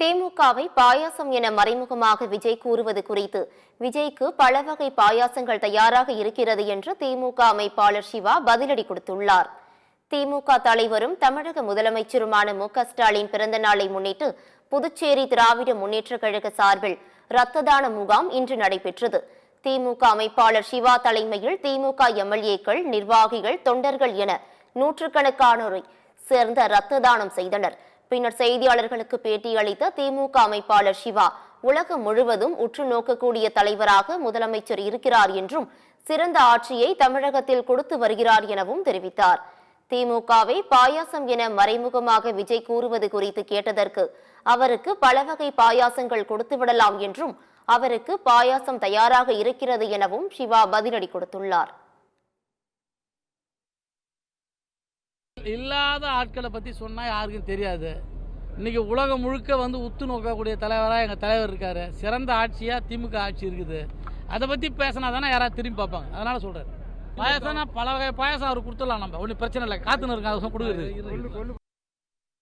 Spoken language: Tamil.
திமுகவை பாயாசம் என மறைமுகமாக விஜய் கூறுவது குறித்து விஜய்க்கு பல வகை பாயாசங்கள் தயாராக இருக்கிறது என்று திமுக அமைப்பாளர் சிவா பதிலடி கொடுத்துள்ளார். திமுக தலைவரும் தமிழக முதலமைச்சருமான மு.க.ஸ்டாலின் பிறந்த நாளை முன்னிட்டு புதுச்சேரி திராவிட முன்னேற்றக் கழக சார்பில் இரத்த தான முகாம் இன்று நடைபெற்றது. திமுக அமைப்பாளர் சிவா தலைமையில் திமுக எம்எல்ஏக்கள், நிர்வாகிகள், தொண்டர்கள் என நூற்றுக்கணக்கானோரை சேர்ந்த இரத்த தானம் செய்தனர். பின்னர் செய்தியாளர்களுக்கு பேட்டியளித்த திமுக அமைப்பாளர் சிவா, உலகம் முழுவதும் உற்று நோக்கக்கூடிய தலைவராக முதலமைச்சர் இருக்கிறார் என்றும் சிறந்த ஆட்சியை தமிழகத்தில் கொடுத்து வருகிறார் எனவும் தெரிவித்தார். திமுகவை பாயாசம் என மறைமுகமாக விஜய் கூறுவது குறித்து கேட்டதற்கு அவருக்கு பல வகை பாயாசங்கள் கொடுத்து விடலாம் என்றும் அவருக்கு பாயாசம் தயாராக இருக்கிறது எனவும் சிவா பதிலடி கொடுத்துள்ளார். இல்லாத ஆட்களை பற்றி சொன்னால் யாருக்கும் தெரியாது. இன்னைக்கு உலகம் முழுக்க உத்து நோக்கக்கூடிய தலைவராக எங்கள் தலைவர் இருக்காரு. சிறந்த ஆட்சியாக திமுக ஆட்சி இருக்குது. அதை பற்றி பேசினா தானே யாராவது திரும்பி பார்ப்பாங்க. அதனால சொல்கிறார். பாயாசம்னா பல வகை பாயாசம் அவர் கொடுத்துடலாம். நம்ம ஒன்றும் பிரச்சனை இல்லை. காத்துன்னு இருக்காங்க கொடுக்குறது.